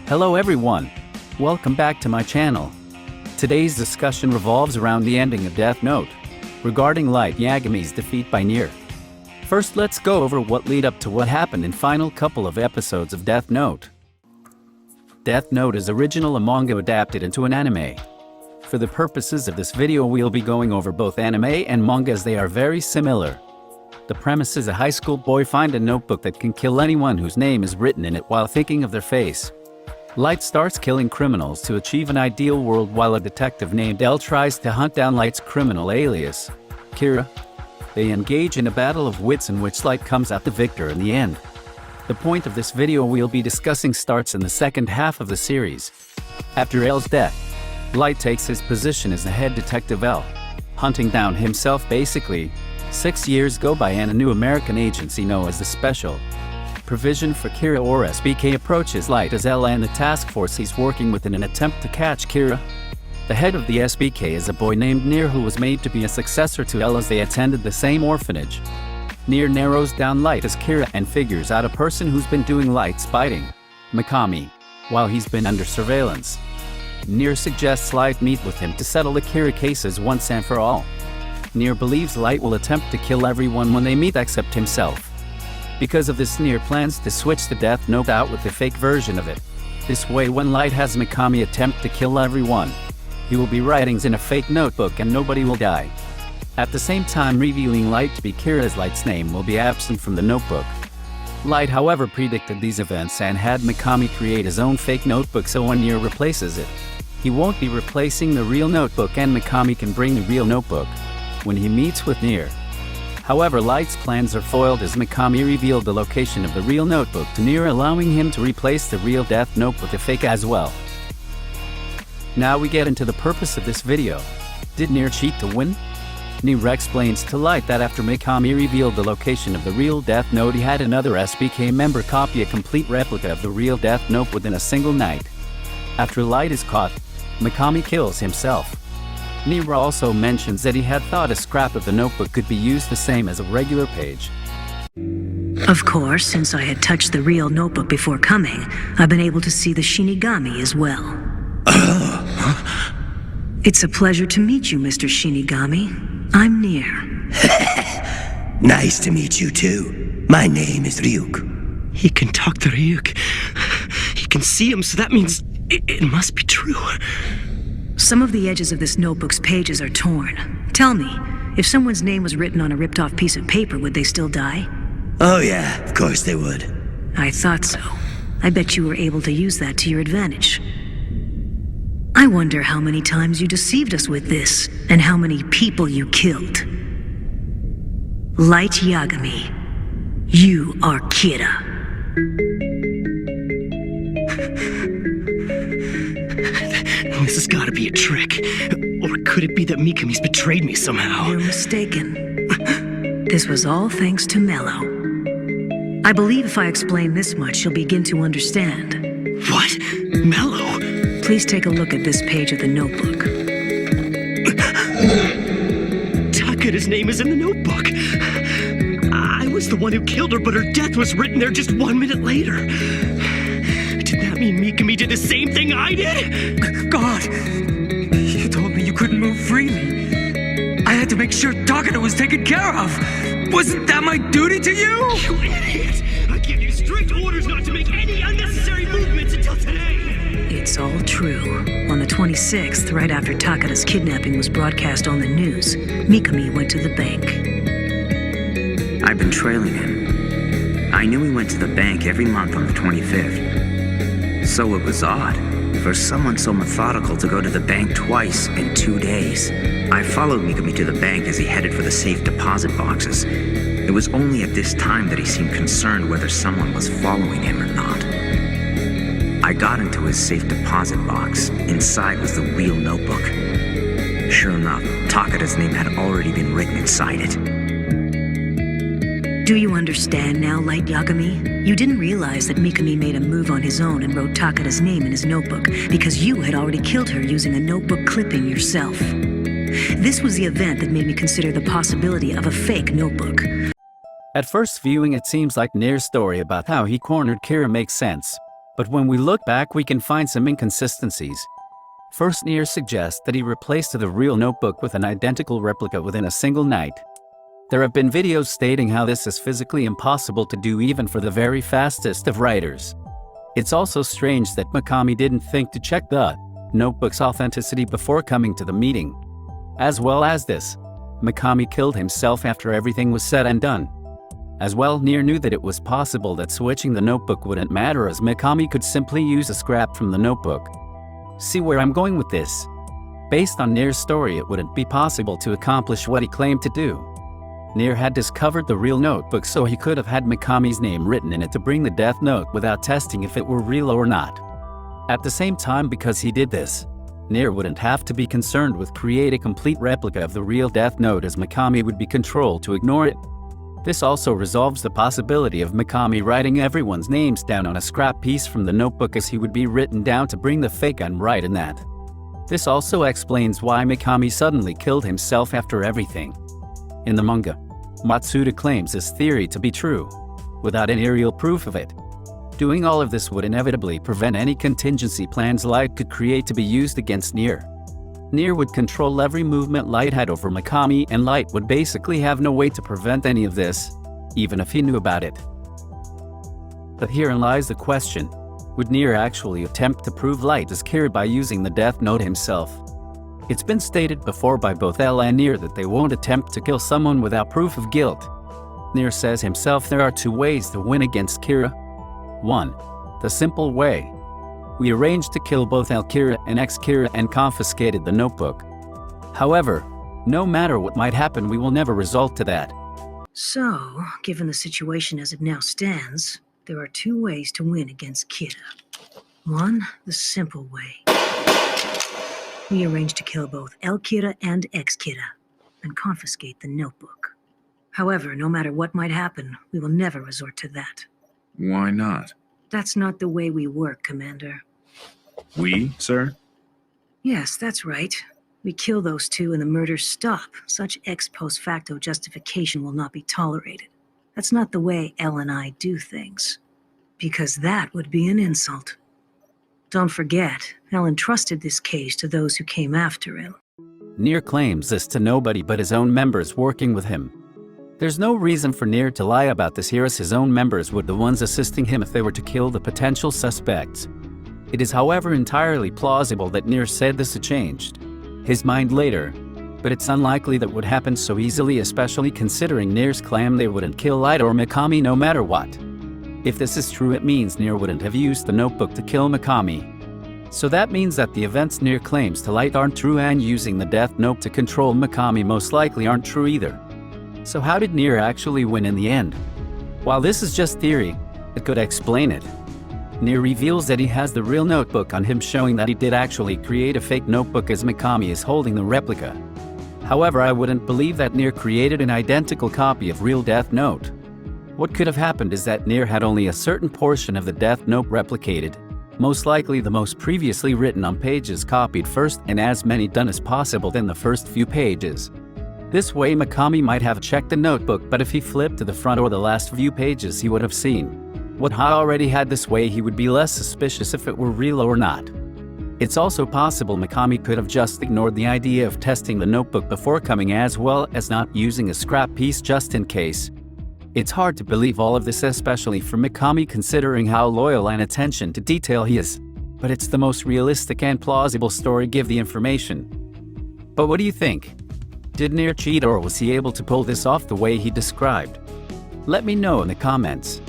Hello everyone, welcome back to my channel. Today's discussion revolves around the ending of Death Note, regarding Light Yagami's defeat by Nier. First, let's go over what lead up to what happened in final couple of episodes of Death Note. Death Note is original a manga adapted into an anime. For the purposes of this video we'll be going over both anime and manga as they are very similar. The premise is a high school boy finds a notebook that can kill anyone whose name is written in it while thinking of their face. Light starts killing criminals to achieve an ideal world while a detective named L tries to hunt down Light's criminal alias, Kira. They engage in a battle of wits in which Light comes out the victor in the end. The point of this video we'll be discussing starts in the second half of the series. After L's death, Light takes his position as the head detective L, hunting down himself basically. 6 years go by and a new American agency known as the Special Provision for Kira or SBK approaches Light as L and the task force he's working with in an attempt to catch Kira. The head of the SBK is a boy named Nier who was made to be a successor to L as they attended the same orphanage. Nier narrows down Light as Kira and figures out a person who's been doing Light's biting, Mikami, while he's been under surveillance. Nier suggests Light meet with him to settle the Kira cases once and for all. Nier believes Light will attempt to kill everyone when they meet except himself. Because of this, Nier plans to switch the Death Note out with a fake version of it. This way, when Light has Mikami attempt to kill everyone, he will be writings in a fake notebook and nobody will die. At the same time, revealing Light to be Kira as Light's name will be absent from the notebook. Light, however, predicted these events and had Mikami create his own fake notebook so when Nier replaces it, he won't be replacing the real notebook and Mikami can bring the real notebook when he meets with Nier. However, Light's plans are foiled as Mikami revealed the location of the real notebook to Nier, allowing him to replace the real Death Note with a fake as well. Now we get into the purpose of this video. Did Nier cheat to win? Nier explains to Light that after Mikami revealed the location of the real Death Note, he had another SBK member copy a complete replica of the real Death Note within a single night. After Light is caught, Mikami kills himself. Nier also mentions that he had thought a scrap of the notebook could be used the same as a regular page. Of course, since I had touched the real notebook before coming, I've been able to see the Shinigami as well. It's a pleasure to meet you, Mr. Shinigami. I'm Nier. Nice to meet you too. My name is Ryuk. He can talk to Ryuk. He can see him, so that means it must be true. Some of the edges of this notebook's pages are torn. Tell me, if someone's name was written on a ripped-off piece of paper, would they still die? Oh yeah, of course they would. I thought so. I bet you were able to use that to your advantage. I wonder how many times you deceived us with this, and how many people you killed. Light Yagami, you are Kira. This has got to be a trick. Or could it be that Mikami's betrayed me somehow? You're mistaken. This was all thanks to Mello. I believe if I explain this much, you'll begin to understand. What? Mello? Please take a look at this page of the notebook. Takada's name is in the notebook. I was the one who killed her, but her death was written there just 1 minute later. Did that mean Mikami did the same thing I did? God! You told me you couldn't move freely. I had to make sure Takada was taken care of. Wasn't that my duty to you? You idiot! I gave you strict orders not to make any unnecessary movements until today! It's all true. On the 26th, right after Takada's kidnapping was broadcast on the news, Mikami went to the bank. I've been trailing him. I knew he went to the bank every month on the 25th. So it was odd for someone so methodical to go to the bank twice in 2 days. I followed Mikami to the bank as he headed for the safe deposit boxes. It was only at this time that he seemed concerned whether someone was following him or not. I got into his safe deposit box. Inside was the real notebook. Sure enough, Takada's name had already been written inside it. Do you understand now, Light Yagami? You didn't realize that Mikami made a move on his own and wrote Takada's name in his notebook because you had already killed her using a notebook clipping yourself. This was the event that made me consider the possibility of a fake notebook. At first viewing, it seems like Nier's story about how he cornered Kira makes sense. But when we look back, we can find some inconsistencies. First, Nier suggests that he replaced the real notebook with an identical replica within a single night. There have been videos stating how this is physically impossible to do even for the very fastest of writers. It's also strange that Mikami didn't think to check the notebook's authenticity before coming to the meeting. As well as this, Mikami killed himself after everything was said and done. As well, Nier knew that it was possible that switching the notebook wouldn't matter, as Mikami could simply use a scrap from the notebook. See where I'm going with this? Based on Nier's story, it wouldn't be possible to accomplish what he claimed to do. Nier had discovered the real notebook, so he could have had Mikami's name written in it to bring the death note without testing if it were real or not. At the same time, because he did this, Nier wouldn't have to be concerned with creating a complete replica of the real death note, as Mikami would be controlled to ignore it. This also resolves the possibility of Mikami writing everyone's names down on a scrap piece from the notebook, as he would be written down to bring the fake gun right in that. This also explains why Mikami suddenly killed himself after everything. In the manga, Matsuda claims this theory to be true, without any real proof of it. Doing all of this would inevitably prevent any contingency plans Light could create to be used against Nier. Nier would control every movement Light had over Mikami, and Light would basically have no way to prevent any of this, even if he knew about it. But herein lies the question: would Nier actually attempt to prove Light is Kira by using the death note himself? It's been stated before by both L and Nier that they won't attempt to kill someone without proof of guilt. Nier says himself there are two ways to win against Kira. 1. The simple way. We arranged to kill both L-Kira and X-Kira and confiscated the notebook. However, no matter what might happen, we will never resort to that. So, given the situation as it now stands, there are two ways to win against Kira. 1. The simple way. We arranged to kill both L-Kira and X-Kira and confiscate the notebook. However, no matter what might happen, we will never resort to that. Why not? That's not the way we work, Commander. We, sir? Yes, that's right. We kill those two and the murders stop. Such ex post facto justification will not be tolerated. That's not the way Elle and I do things. Because that would be an insult. Don't forget, Elle entrusted this case to those who came after him. Nier claims this to nobody but his own members working with him. There's no reason for Nier to lie about this here, as his own members would be the ones assisting him if they were to kill the potential suspects. It is, however, entirely plausible that Nier said this had changed his mind later, but it's unlikely that would happen so easily, especially considering Nier's claim they wouldn't kill Light or Mikami no matter what. If this is true, it means Nier wouldn't have used the notebook to kill Mikami. So that means that the events Nier claims to Light aren't true, and using the death note to control Mikami most likely aren't true either. So how did Nier actually win in the end? While this is just theory, it could explain it. Nier reveals that he has the real notebook on him, showing that he did actually create a fake notebook as Mikami is holding the replica. However, I wouldn't believe that Nier created an identical copy of real Death Note. What could have happened is that Nier had only a certain portion of the Death Note replicated, most likely the most previously written on pages copied first, and as many done as possible in the first few pages. This way Mikami might have checked the notebook, but if he flipped to the front or the last few pages, he would have seen what he already had. This way he would be less suspicious if it were real or not. It's also possible Mikami could have just ignored the idea of testing the notebook before coming, as well as not using a scrap piece just in case. It's hard to believe all of this, especially for Mikami, considering how loyal and attention to detail he is. But it's the most realistic and plausible story give the information. But what do you think? Did Nier cheat, or was he able to pull this off the way he described? Let me know in the comments.